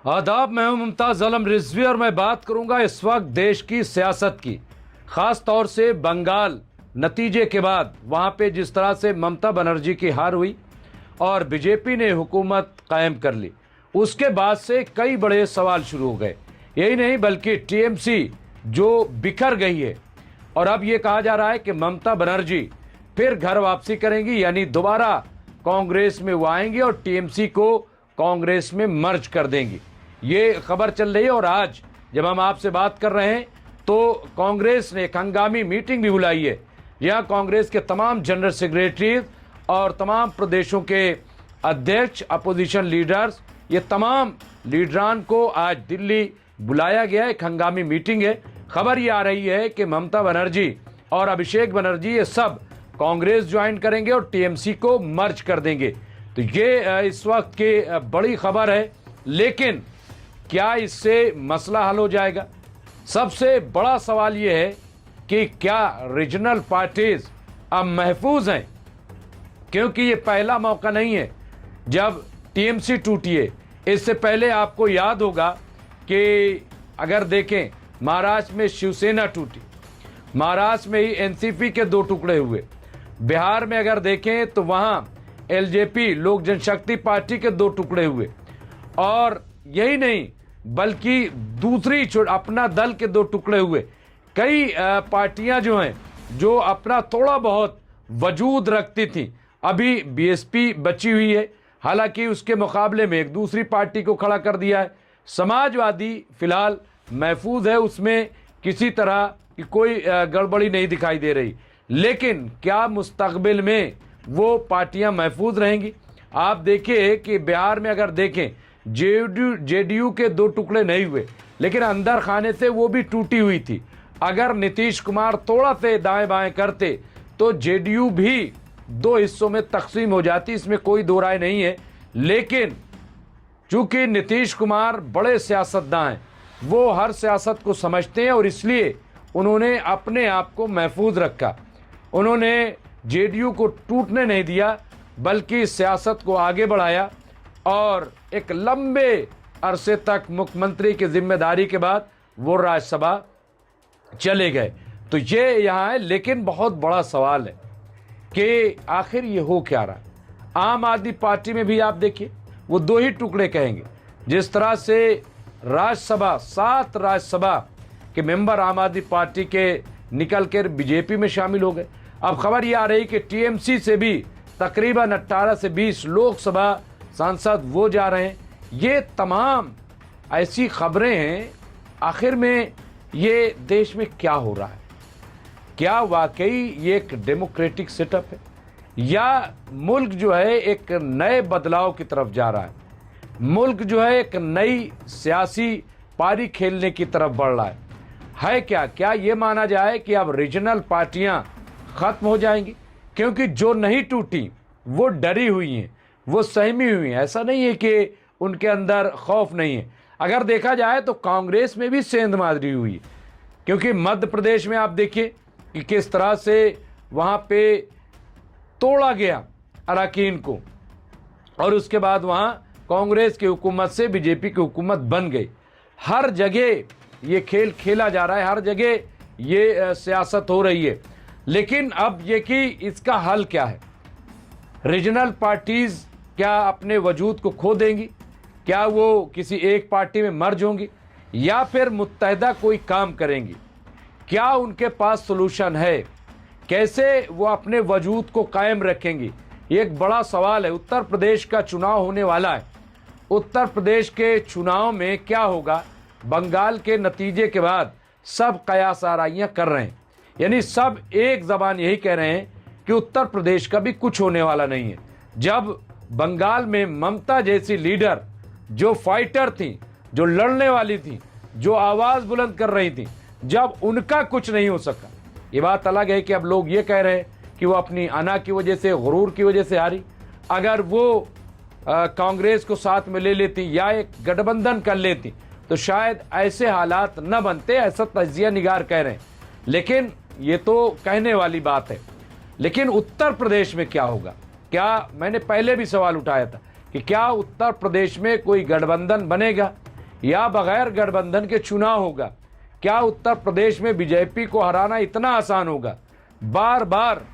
आदाब, मैं हूं मुमताज़ आलम रिजवी और मैं बात करूंगा इस वक्त देश की सियासत की, ख़ास तौर से बंगाल नतीजे के बाद वहां पे जिस तरह से ममता बनर्जी की हार हुई और बीजेपी ने हुकूमत कायम कर ली, उसके बाद से कई बड़े सवाल शुरू हो गए। यही नहीं बल्कि टीएमसी जो बिखर गई है और अब ये कहा जा रहा है कि ममता बनर्जी फिर घर वापसी करेंगी, यानी दोबारा कांग्रेस में वो आएंगी और टीएमसी को कांग्रेस में मर्ज कर देंगी। ये खबर चल रही है और आज जब हम आपसे बात कर रहे हैं तो कांग्रेस ने एक हंगामी मीटिंग भी बुलाई है, जहां कांग्रेस के तमाम जनरल सेक्रेटरी और तमाम प्रदेशों के अध्यक्ष, अपोजिशन लीडर्स, ये तमाम लीडरान को आज दिल्ली बुलाया गया। एक हंगामी मीटिंग है। खबर ये आ रही है कि ममता बनर्जी और अभिषेक बनर्जी ये सब कांग्रेस ज्वाइन करेंगे और टीएमसी को मर्ज कर देंगे। तो ये इस वक्त की बड़ी खबर है, लेकिन क्या इससे मसला हल हो जाएगा? सबसे बड़ा सवाल ये है कि क्या रीजनल पार्टीज अब महफूज हैं, क्योंकि ये पहला मौका नहीं है जब टीएमसी टूटी है। इससे पहले आपको याद होगा कि अगर देखें, महाराष्ट्र में शिवसेना टूटी, महाराष्ट्र में ही एनसीपी के दो टुकड़े हुए, बिहार में अगर देखें तो वहां एलजेपी लोक जनशक्ति पार्टी के दो टुकड़े हुए, और यही नहीं बल्कि दूसरी अपना दल के दो टुकड़े हुए। कई पार्टियां जो हैं जो अपना थोड़ा बहुत वजूद रखती थी, अभी बीएसपी बची हुई है, हालांकि उसके मुकाबले में एक दूसरी पार्टी को खड़ा कर दिया है। समाजवादी फिलहाल महफूज है, उसमें किसी तरह की कोई गड़बड़ी नहीं दिखाई दे रही, लेकिन क्या मुस्तकबिल में वो पार्टियां महफूज रहेंगी? आप देखिए कि बिहार में अगर देखें, जेडीयू के दो टुकड़े नहीं हुए, लेकिन अंदर खाने से वो भी टूटी हुई थी। अगर नीतीश कुमार थोड़ा से दाएं बाएं करते तो जेडीयू भी दो हिस्सों में तकसीम हो जाती, इसमें कोई दो राय नहीं है। लेकिन चूंकि नीतीश कुमार बड़े सियासतदान हैं, वो हर सियासत को समझते हैं और इसलिए उन्होंने अपने आप को महफूज रखा। उन्होंने जेडीयू को टूटने नहीं दिया, बल्कि सियासत को आगे बढ़ाया और एक लंबे अरसे तक मुख्यमंत्री की जिम्मेदारी के बाद वो राज्यसभा चले गए। तो ये यहाँ है, लेकिन बहुत बड़ा सवाल है कि आखिर ये हो क्या रहा है। आम आदमी पार्टी में भी आप देखिए, वो दो ही टुकड़े कहेंगे। जिस तरह से राज्यसभा 7 राज्यसभा के मेंबर आम आदमी पार्टी के निकल कर बीजेपी में शामिल हो गए। अब खबर ये आ रही कि टीएमसी से भी तकरीबन 18 से 20 लोकसभा सांसद वो जा रहे हैं। ये तमाम ऐसी खबरें हैं। आखिर में ये देश में क्या हो रहा है? क्या वाकई ये एक डेमोक्रेटिक सेटअप है, या मुल्क जो है एक नए बदलाव की तरफ जा रहा है? मुल्क जो है एक नई सियासी पारी खेलने की तरफ बढ़ रहा है क्या ये माना जाए कि अब रीजनल पार्टियां खत्म हो जाएंगी? क्योंकि जो नहीं टूटी वो डरी हुई हैं, वो सहमी हुई हैं। ऐसा नहीं है कि उनके अंदर खौफ नहीं है। अगर देखा जाए तो कांग्रेस में भी सेंधमांदरी हुई है, क्योंकि मध्य प्रदेश में आप देखिए कि किस तरह से वहाँ पे तोड़ा गया अरकान को, और उसके बाद वहाँ कांग्रेस की हुकूमत से बीजेपी की हुकूमत बन गई। हर जगह ये खेल खेला जा रहा है, हर जगह ये सियासत हो रही है। लेकिन अब ये कि इसका हल क्या है? रीजनल पार्टीज क्या अपने वजूद को खो देंगी? क्या वो किसी एक पार्टी में मर्ज होंगी, या फिर मुत्तहदा कोई काम करेंगी? क्या उनके पास सलूशन है? कैसे वो अपने वजूद को कायम रखेंगी? ये एक बड़ा सवाल है। उत्तर प्रदेश का चुनाव होने वाला है। उत्तर प्रदेश के चुनाव में क्या होगा? बंगाल के नतीजे के बाद सब कयास आराइयाँ कर रहे हैं, यानी सब एक ज़बान यही कह रहे हैं कि उत्तर प्रदेश का भी कुछ होने वाला नहीं है। जब बंगाल में ममता जैसी लीडर जो फाइटर थी, जो लड़ने वाली थी, जो आवाज़ बुलंद कर रही थी, जब उनका कुछ नहीं हो सका। ये बात अलग है कि अब लोग ये कह रहे हैं कि वो अपनी अना की वजह से, गुरूर की वजह से हारी। अगर वो कांग्रेस को साथ में ले लेती या एक गठबंधन कर लेती तो शायद ऐसे हालात न बनते, ऐसा तजिया निगार कह रहे हैं। लेकिन ये तो कहने वाली बात है। लेकिन उत्तर प्रदेश में क्या होगा? क्या, मैंने पहले भी सवाल उठाया था कि क्या उत्तर प्रदेश में कोई गठबंधन बनेगा, या बगैर गठबंधन के चुनाव होगा। क्या उत्तर प्रदेश में बीजेपी को हराना इतना आसान होगा? बार बार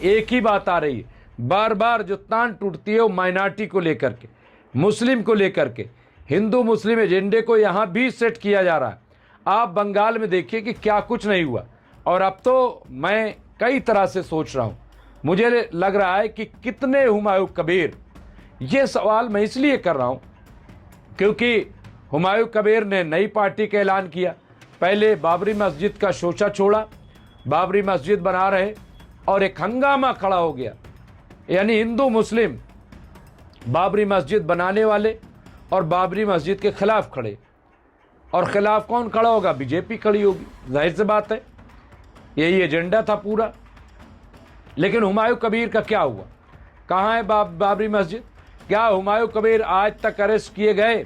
एक ही बात आ रही है, बार बार जो तान टूटती है वो माइनॉरिटी को लेकर के, मुस्लिम को लेकर के, हिंदू मुस्लिम एजेंडे को यहाँ भी सेट किया जा रहा है। आप बंगाल में देखिए कि क्या कुछ नहीं हुआ। और अब तो मैं कई तरह से सोच रहा हूँ, मुझे लग रहा है कि कितने हुमायूं कबीर, ये सवाल मैं इसलिए कर रहा हूँ क्योंकि हुमायूं कबीर ने नई पार्टी का ऐलान किया। पहले बाबरी मस्जिद का शोषा छोड़ा, बाबरी मस्जिद बना रहे और एक हंगामा खड़ा हो गया, यानी हिंदू मुस्लिम बाबरी मस्जिद बनाने वाले और बाबरी मस्जिद के खिलाफ खड़े। और खिलाफ कौन खड़ा होगा? बीजेपी खड़ी होगी, जाहिर सी बात है, यही एजेंडा था पूरा। लेकिन हुमायूं कबीर का क्या हुआ? कहाँ है बाबरी मस्जिद? क्या हुमायूं कबीर आज तक अरेस्ट किए गए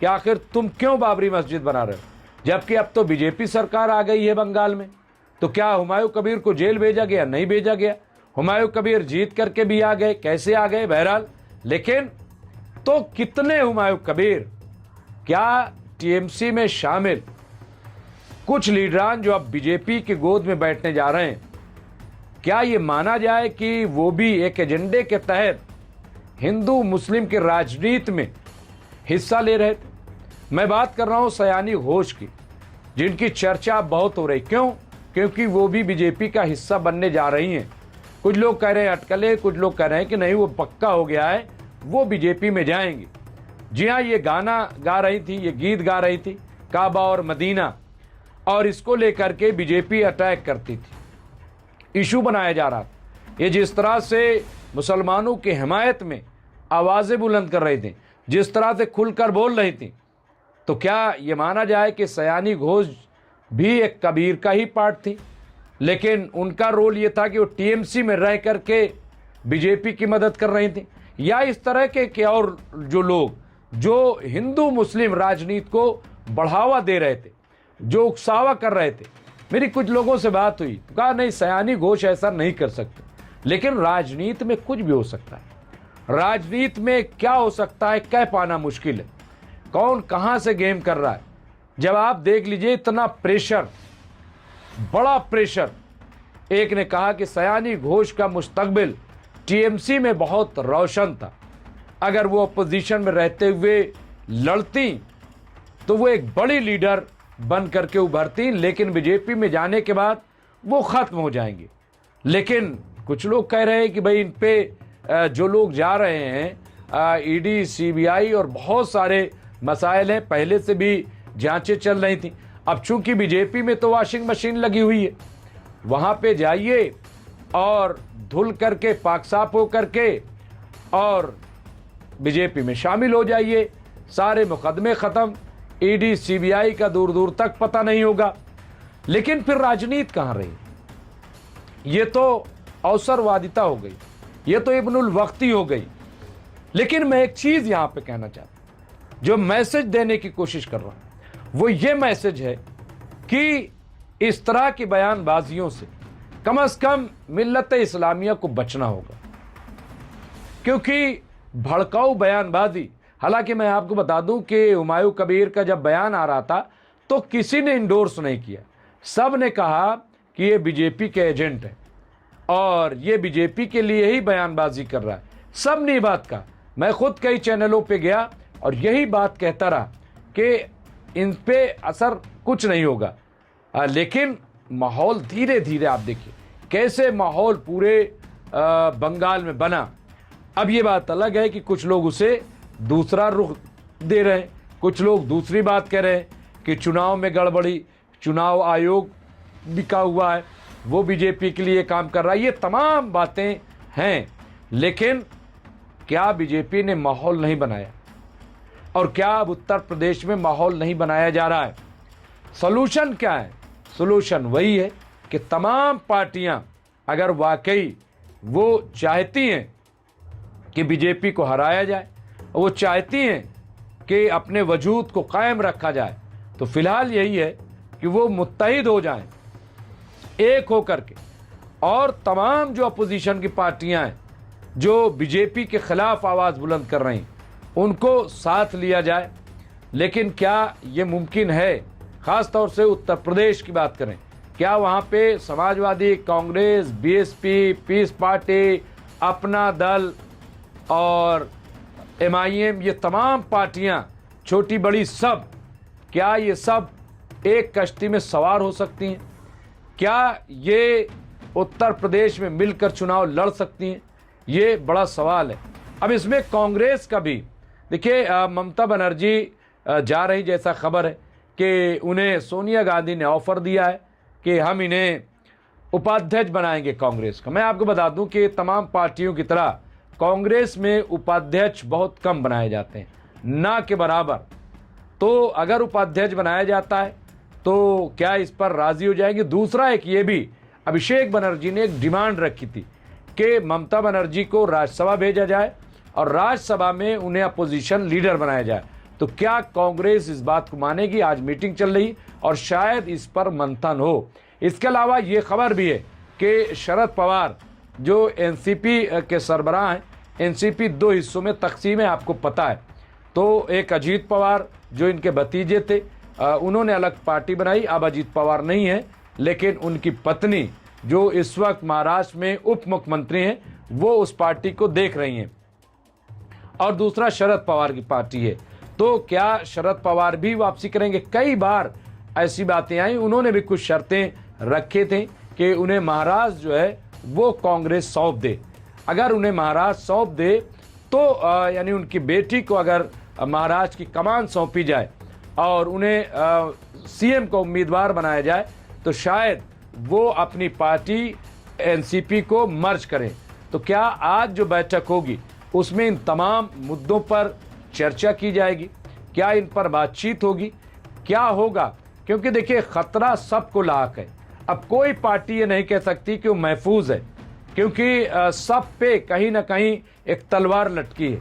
कि आखिर तुम क्यों बाबरी मस्जिद बना रहे हो? जबकि अब तो बीजेपी सरकार आ गई है बंगाल में, तो क्या हुमायूं कबीर को जेल भेजा गया? नहीं भेजा गया। हुमायूं कबीर जीत करके भी आ गए, कैसे आ गए बहरहाल। लेकिन तो कितने हुमायूं कबीर? क्या टीएमसी में शामिल कुछ लीडरान जो अब बीजेपी की गोद में बैठने जा रहे हैं, क्या ये माना जाए कि वो भी एक एजेंडे के तहत हिंदू मुस्लिम की राजनीति में हिस्सा ले रहे थे? मैं बात कर रहा हूं सयानी घोष की, जिनकी चर्चा बहुत हो रही। क्यों? क्योंकि वो भी बीजेपी का हिस्सा बनने जा रही हैं। कुछ लोग कह रहे हैं अटकले, कुछ लोग कह रहे हैं कि नहीं, वो पक्का हो गया है, वो बीजेपी में जाएंगे। जी हाँ, ये गाना गा रही थी, ये गीत गा रही थी, काबा और मदीना, और इसको लेकर के बीजेपी अटैक करती थी, इशू बनाया जा रहा था। ये जिस तरह से मुसलमानों की हिमायत में आवाज़ें बुलंद कर रही थी, जिस तरह से खुलकर बोल रही थी, तो क्या ये माना जाए कि सयानी घोष भी एक कबीर का ही पार्ट थी? लेकिन उनका रोल ये था कि वो टीएमसी में रह करके बीजेपी की मदद कर रही थी, या इस तरह के और जो लोग जो हिंदू मुस्लिम राजनीति को बढ़ावा दे रहे थे, जो उकसावा कर रहे थे। मेरी कुछ लोगों से बात हुई, तो कहा नहीं, सयानी घोष ऐसा नहीं कर सकते। लेकिन राजनीति में कुछ भी हो सकता है। राजनीति में क्या हो सकता है कह पाना मुश्किल है, कौन कहां से गेम कर रहा है। जब आप देख लीजिए इतना प्रेशर, बड़ा प्रेशर। एक ने कहा कि सयानी घोष का मुस्तकबिल टीएमसी में बहुत रोशन था, अगर वो अपोजिशन में रहते हुए लड़ती तो वो एक बड़ी लीडर बन करके उभरती, लेकिन बीजेपी में जाने के बाद वो खत्म हो जाएंगे। लेकिन कुछ लोग कह रहे हैं कि भाई इन पे जो लोग जा रहे हैं, ईडी, सीबीआई और बहुत सारे मसाइल हैं, पहले से भी जांचें चल रही थी। अब चूंकि बीजेपी में तो वॉशिंग मशीन लगी हुई है, वहां पे जाइए और धुल करके पाक साफ हो करके और बीजेपी में शामिल हो जाइए, सारे मुकदमे खत्म, ईडी सीबीआई का दूर दूर तक पता नहीं होगा। लेकिन फिर राजनीति कहां रही? ये तो अवसरवादिता हो गई, ये तो इब्नुल वक्ती हो गई। लेकिन मैं एक चीज यहां पे कहना चाहता हूं, जो मैसेज देने की कोशिश कर रहा हूं, वो ये मैसेज है कि इस तरह की बयानबाजियों से कम मिल्लत इस्लामिया को बचना होगा, क्योंकि भड़काऊ बयानबाजी। हालांकि मैं आपको बता दूं कि हुमायूं कबीर का जब बयान आ रहा था तो किसी ने इंडोर्स नहीं किया, सब ने कहा कि ये बीजेपी के एजेंट है और ये बीजेपी के लिए ही बयानबाजी कर रहा है। सब ने बात कहा, मैं खुद कई चैनलों पे गया और यही बात कहता रहा कि इन पे असर कुछ नहीं होगा। लेकिन माहौल धीरे धीरे आप देखिए कैसे माहौल पूरे बंगाल में बना। अब ये बात अलग है कि कुछ लोग उसे दूसरा रुख दे रहे हैं, कुछ लोग दूसरी बात कह रहे हैं कि चुनाव में गड़बड़ी, चुनाव आयोग बिका हुआ है, वो बीजेपी के लिए काम कर रहा है। ये तमाम बातें हैं, लेकिन क्या बीजेपी ने माहौल नहीं बनाया? और क्या अब उत्तर प्रदेश में माहौल नहीं बनाया जा रहा है? सॉल्यूशन क्या है? सॉल्यूशन वही है कि तमाम पार्टियां अगर वाकई वो चाहती हैं कि बीजेपी को हराया जाए, वो चाहती हैं कि अपने वजूद को कायम रखा जाए, तो फिलहाल यही है कि वो मुत्तहिद हो जाएं, एक होकर के। और तमाम जो अपोजिशन की पार्टियां हैं जो बीजेपी के खिलाफ आवाज़ बुलंद कर रही हैं, उनको साथ लिया जाए। लेकिन क्या ये मुमकिन है, ख़ास तौर से उत्तर प्रदेश की बात करें, क्या वहाँ पे समाजवादी, कांग्रेस, बीएसपी, पीस पार्टी, अपना दल और एमआईएम, ये तमाम पार्टियाँ छोटी बड़ी सब, क्या ये सब एक कश्ती में सवार हो सकती हैं? क्या ये उत्तर प्रदेश में मिलकर चुनाव लड़ सकती हैं? ये बड़ा सवाल है। अब इसमें कांग्रेस का भी देखिए, ममता बनर्जी जा रही जैसा खबर है कि उन्हें सोनिया गांधी ने ऑफर दिया है कि हम इन्हें उपाध्यक्ष बनाएंगे कांग्रेस का। मैं आपको बता दूं कि तमाम पार्टियों की तरह कांग्रेस में उपाध्यक्ष बहुत कम बनाए जाते हैं, ना के बराबर। तो अगर उपाध्यक्ष बनाया जाता है तो क्या इस पर राजी हो जाएंगे? दूसरा एक ये भी, अभिषेक बनर्जी ने एक डिमांड रखी थी कि ममता बनर्जी को राज्यसभा भेजा जाए और राज्यसभा में उन्हें अपोजिशन लीडर बनाया जाए। तो क्या कांग्रेस इस बात को मानेगी? आज मीटिंग चल रही और शायद इस पर मंथन हो। इसके अलावा ये खबर भी है कि शरद पवार जो एनसीपी के सरबराह हैं, एनसीपी दो हिस्सों में तकसीम है, आपको पता है। तो एक अजीत पवार जो इनके भतीजे थे, उन्होंने अलग पार्टी बनाई, अब अजीत पवार नहीं है, लेकिन उनकी पत्नी जो इस वक्त महाराष्ट्र में उप मुख्यमंत्री हैं, वो उस पार्टी को देख रही हैं। और दूसरा शरद पवार की पार्टी है। तो क्या शरद पवार भी वापसी करेंगे? कई बार ऐसी बातें आई, उन्होंने भी कुछ शर्तें रखे थे कि उन्हें महाराष्ट्र जो है वो कांग्रेस सौंप दे। अगर उन्हें महाराष्ट्र सौंप दे तो यानी उनकी बेटी को अगर महाराष्ट्र की कमान सौंपी जाए और उन्हें सीएम का उम्मीदवार बनाया जाए तो शायद वो अपनी पार्टी एनसीपी को मर्ज करें। तो क्या आज जो बैठक होगी उसमें इन तमाम मुद्दों पर चर्चा की जाएगी? क्या इन पर बातचीत होगी? क्या होगा? क्योंकि देखिए, खतरा सबको लाक है। अब कोई पार्टी ये नहीं कह सकती कि वो महफूज है, क्योंकि सब पे कहीं ना कहीं एक तलवार लटकी है।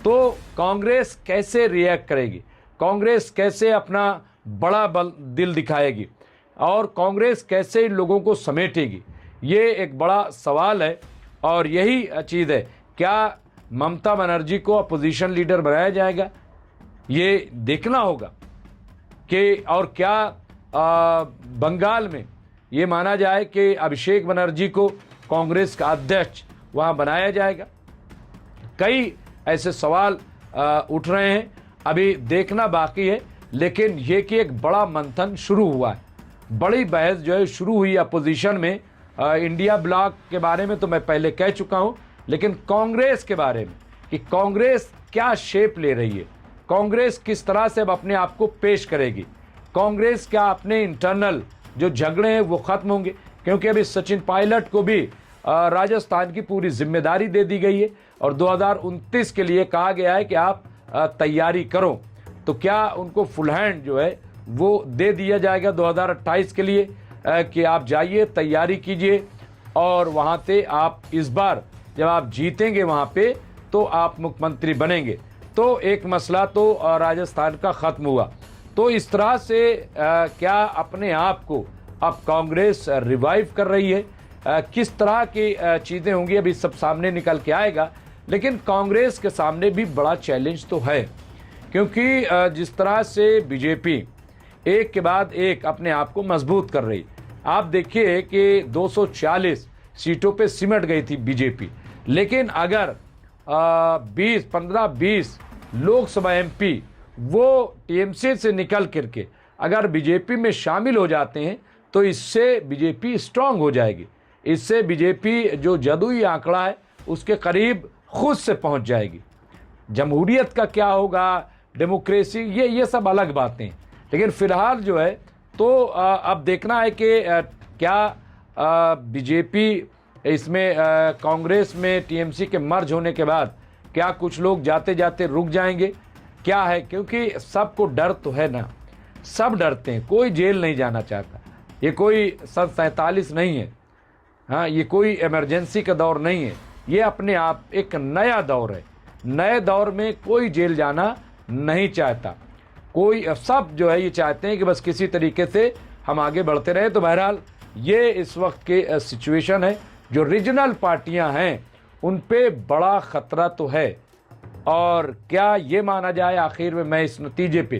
तो कांग्रेस कैसे रिएक्ट करेगी? कांग्रेस कैसे अपना बड़ा दिल दिखाएगी? और कांग्रेस कैसे इन लोगों को समेटेगी? ये एक बड़ा सवाल है और यही चीज़ है। क्या ममता बनर्जी को अपोजिशन लीडर बनाया जाएगा? ये देखना होगा कि और क्या बंगाल में ये माना जाए कि अभिषेक बनर्जी को कांग्रेस का अध्यक्ष वहाँ बनाया जाएगा? कई ऐसे सवाल उठ रहे हैं, अभी देखना बाकी है। लेकिन ये कि एक बड़ा मंथन शुरू हुआ है, बड़ी बहस जो है शुरू हुई अपोजिशन में। इंडिया ब्लॉक के बारे में तो मैं पहले कह चुका हूँ, लेकिन कांग्रेस के बारे में कि कांग्रेस क्या शेप ले रही है, कांग्रेस किस तरह से अब अपने आप को पेश करेगी, कांग्रेस क्या अपने इंटरनल जो झगड़े हैं वो खत्म होंगे? क्योंकि अभी सचिन पायलट को भी राजस्थान की पूरी जिम्मेदारी दे दी गई है और 2029 के लिए कहा गया है कि आप तैयारी करो। तो क्या उनको फुल हैंड जो है वो दे दिया जाएगा 2028 के लिए कि आप जाइए, तैयारी कीजिए और वहाँ से आप इस बार जब आप जीतेंगे वहाँ पे तो आप मुख्यमंत्री बनेंगे? तो एक मसला तो राजस्थान का ख़त्म हुआ। तो इस तरह से क्या अपने आप को अब कांग्रेस रिवाइव कर रही है? किस तरह की चीज़ें होंगी अभी सब सामने निकल के आएगा। लेकिन कांग्रेस के सामने भी बड़ा चैलेंज तो है, क्योंकि जिस तरह से बीजेपी एक के बाद एक अपने आप को मजबूत कर रही। आप देखिए कि 240 सीटों पे सिमट गई थी बीजेपी, लेकिन अगर 15-20 लोकसभा एमपी वो टीएमसी से निकल करके अगर बीजेपी में शामिल हो जाते हैं तो इससे बीजेपी स्ट्रांग हो जाएगी। इससे बीजेपी जो जदुई आंकड़ा है उसके करीब खुद से पहुंच जाएगी। जमहूरियत का क्या होगा, डेमोक्रेसी, ये सब अलग बातें, लेकिन फिलहाल जो है तो अब देखना है कि क्या बीजेपी इसमें कांग्रेस में टीएमसी के मर्ज होने के बाद क्या कुछ लोग जाते जाते रुक जाएंगे, क्या है? क्योंकि सबको डर तो है ना, सब डरते हैं, कोई जेल नहीं जाना चाहता। ये कोई सन 47 नहीं है, हाँ, ये कोई इमरजेंसी का दौर नहीं है, ये अपने आप एक नया दौर है। नए दौर में कोई जेल जाना नहीं चाहता, कोई सब जो है ये चाहते हैं कि बस किसी तरीके से हम आगे बढ़ते रहें। तो बहरहाल ये इस वक्त के सिचुएशन है। जो रीजनल पार्टियां हैं उन पे बड़ा ख़तरा तो है और क्या ये माना जाए आखिर में मैं इस नतीजे पे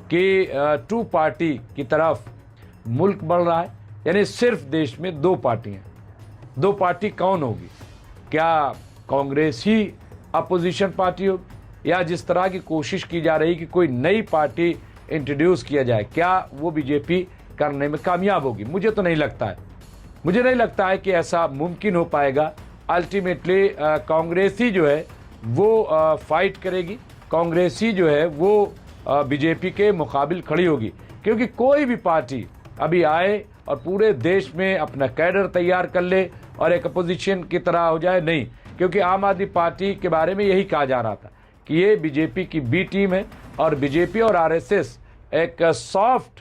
कि टू पार्टी की तरफ मुल्क बढ़ रहा है, यानी सिर्फ देश में दो पार्टी हैं। दो पार्टी कौन होगी? क्या कांग्रेस ही अपोजिशन पार्टी होगी, या जिस तरह की कोशिश की जा रही कि कोई नई पार्टी इंट्रोड्यूस किया जाए, क्या वो बीजेपी करने में कामयाब होगी? मुझे तो नहीं लगता है। मुझे नहीं लगता है कि ऐसा मुमकिन हो पाएगा। अल्टीमेटली कांग्रेस ही जो है वो फाइट करेगी, कांग्रेस ही जो है वो बीजेपी के मुकाबिल खड़ी होगी, क्योंकि कोई भी पार्टी अभी आए और पूरे देश में अपना कैडर तैयार कर ले और एक अपोजिशन की तरह हो जाए, नहीं। क्योंकि आम आदमी पार्टी के बारे में यही कहा जा रहा था कि ये बीजेपी की बी टीम है और बीजेपी और आरएसएस एक सॉफ्ट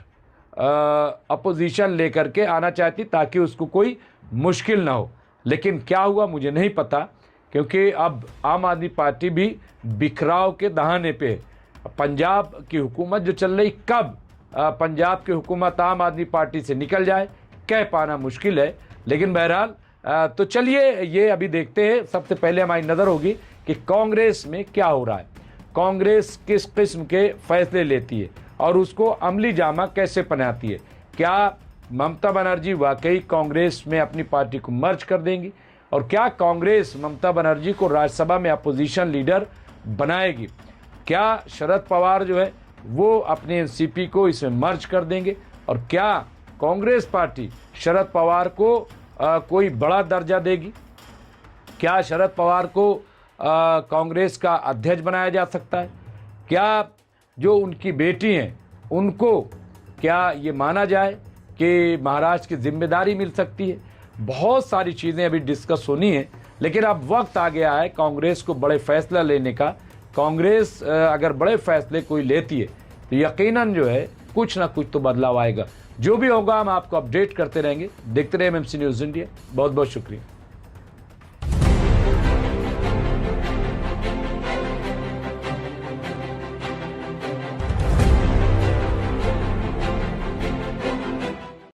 अपोजिशन लेकर के आना चाहती ताकि उसको कोई मुश्किल ना हो। लेकिन क्या हुआ मुझे नहीं पता, क्योंकि अब आम आदमी पार्टी भी बिखराव के दहाने पे है। पंजाब की हुकूमत जो चल रही, कब पंजाब की हुकूमत आम आदमी पार्टी से निकल जाए कह पाना मुश्किल है। लेकिन बहरहाल तो चलिए ये अभी देखते हैं। सबसे पहले हमारी नज़र होगी कि कांग्रेस में क्या हो रहा है, कांग्रेस किस किस्म के फैसले लेती है और उसको अमली जामा कैसे पहनाती है। क्या ममता बनर्जी वाकई कांग्रेस में अपनी पार्टी को मर्ज कर देंगी, और क्या कांग्रेस ममता बनर्जी को राज्यसभा में अपोजिशन लीडर बनाएगी? क्या शरद पवार जो है वो अपने एनसीपी को इसमें मर्ज कर देंगे, और क्या कांग्रेस पार्टी शरद पवार को कोई बड़ा दर्जा देगी? क्या शरद पवार को कांग्रेस का अध्यक्ष बनाया जा सकता है? क्या जो उनकी बेटी हैं उनको क्या ये माना जाए कि महाराष्ट्र की जिम्मेदारी मिल सकती है? बहुत सारी चीज़ें अभी डिस्कस होनी है, लेकिन अब वक्त आ गया है कांग्रेस को बड़े फैसला लेने का। कांग्रेस अगर बड़े फैसले कोई लेती है तो यकीनन जो है कुछ ना कुछ तो बदलाव आएगा। जो भी होगा हम आपको अपडेट करते रहेंगे। देखते रहे एमएमसी न्यूज़ इंडिया। बहुत बहुत शुक्रिया।